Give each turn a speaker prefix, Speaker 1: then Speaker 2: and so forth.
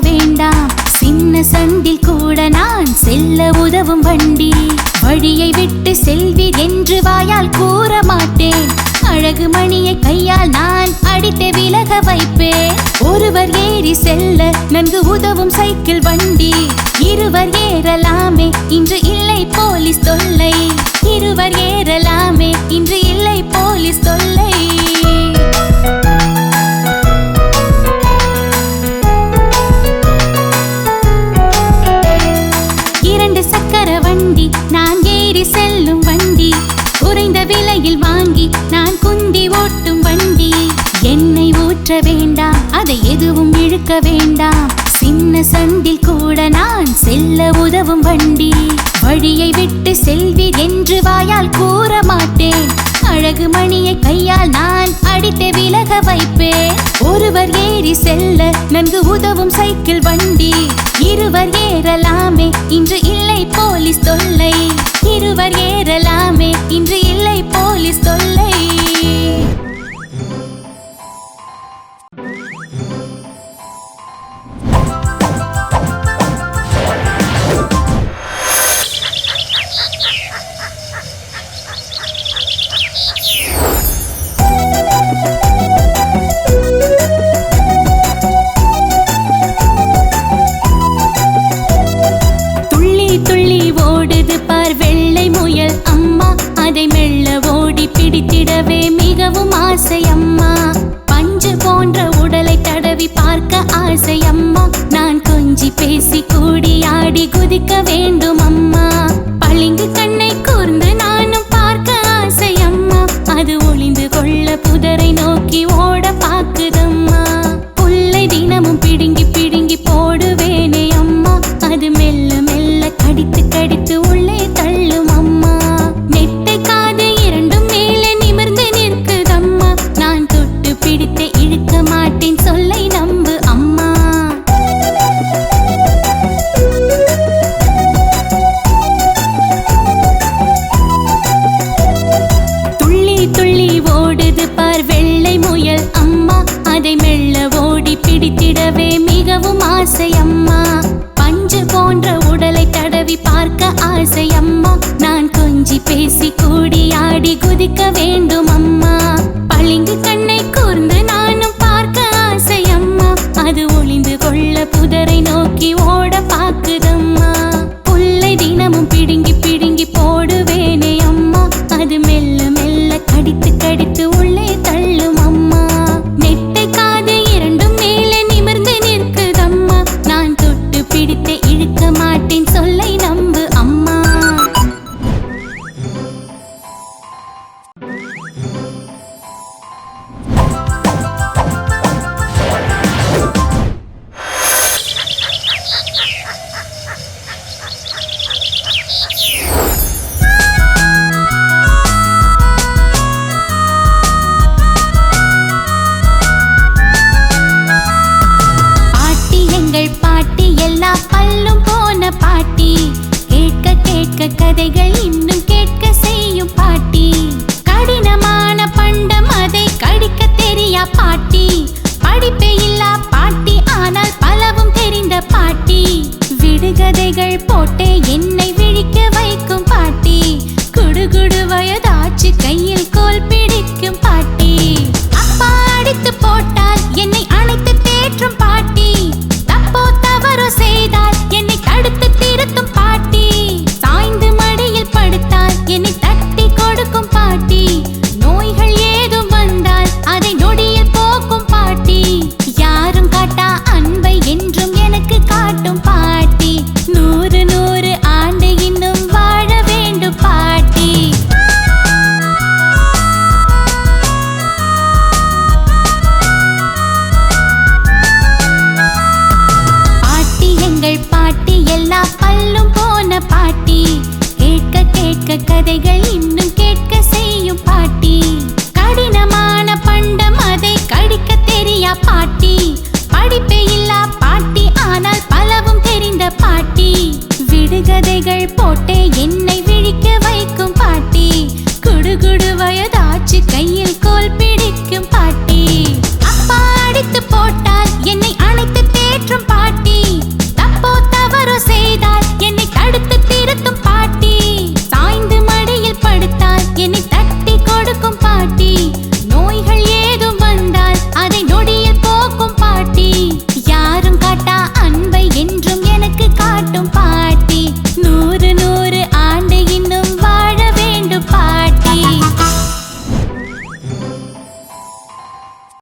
Speaker 1: வேண்டாம். சின்ன சந்தில் கூட நான் செல்ல உதவும் வண்டி. வழியை விட்டு செல்வீர் என்று வாயால் கூற மாட்டேன். அழகு மணியை கையால் நான் அடித்து விலக வைப்பேன். ஒருவர் ஏறி செல்ல நன்கு உதவும் சைக்கிள் வண்டி. இருவர் ஏறலாமே இன்று இல்லை போலீஸ் தொல்லை. இருவர் ஏறலாமே இன்று இல்லை போலீஸ் தொல்லை. இரண்டு சக்கர வண்டி நான் ஏறி செல்லும் வண்டி. குறைந்த விலையில் வாங்கி நான் குந்தி ஓட்டும் வண்டி. எண்ணெய் ஊற்ற வேண்டாம், அதை எதுவும் இழுக்க வேண்டாம். சின்ன சந்தில் கூட நான் செல்ல உதவும் வண்டி. வழியை விட்டு செல்வீர் என்று வாயால் கூற மாட்டேன். அழகு மணியை கையால் நான் அடித்து விலக வைப்பேன். ஒருவர் ஏறி செல்ல நன்கு உதவும் சைக்கிள் வண்டி. இருவர் ஏறலாமே இன்று இல்லை போலீஸ் தொல்லை. இருவர் ஏறலாமே இன்று இல்லை போலீஸ் தொல்லை. பிடித்திடவே மிகவும் ஆசை அம்மா. பஞ்சு போன்ற உடலை தடவி பார்க்க ஆசை அம்மா. நான் கொஞ்சி பேசி கூடி ஆடி குதிக்க வேண்டும் அம்மா. பளிங்கு கண்ணை கூர்ந்து நானும் பார்க்க ஆசை அம்மா. அது ஒளிந்து கொள்ள புதரை நோக்கி ஓட பாக்குதம்மா. புல்லை தினமும் பிடுங்கி பிடுங்கி போடுவேனே அம்மா. அது மெல்ல மெல்ல கடித்து கடித்து உள்ளே தள்ளும் அம்மா. நெட்டை காது இரண்டும் மேலே நிமிர்ந்து நிற்குதம்மா. நான் தொட்டு பிடித்து இழுக்க மாட்டேன், சொல்லை நம்பு அம்மா. துள்ளி துள்ளி ஓடுது பார் வெள்ளை முயல் அம்மா. அதை மெல்ல ஓடி பிடித்திடவே மிகவும் ஆசை அம்மா. பஞ்சு போன்ற உடலை தடவி பார்க்க ஆசை அம்மா. நான் கொஞ்சி பேசி கூடி ஆடி குதிக்க வேண்டும்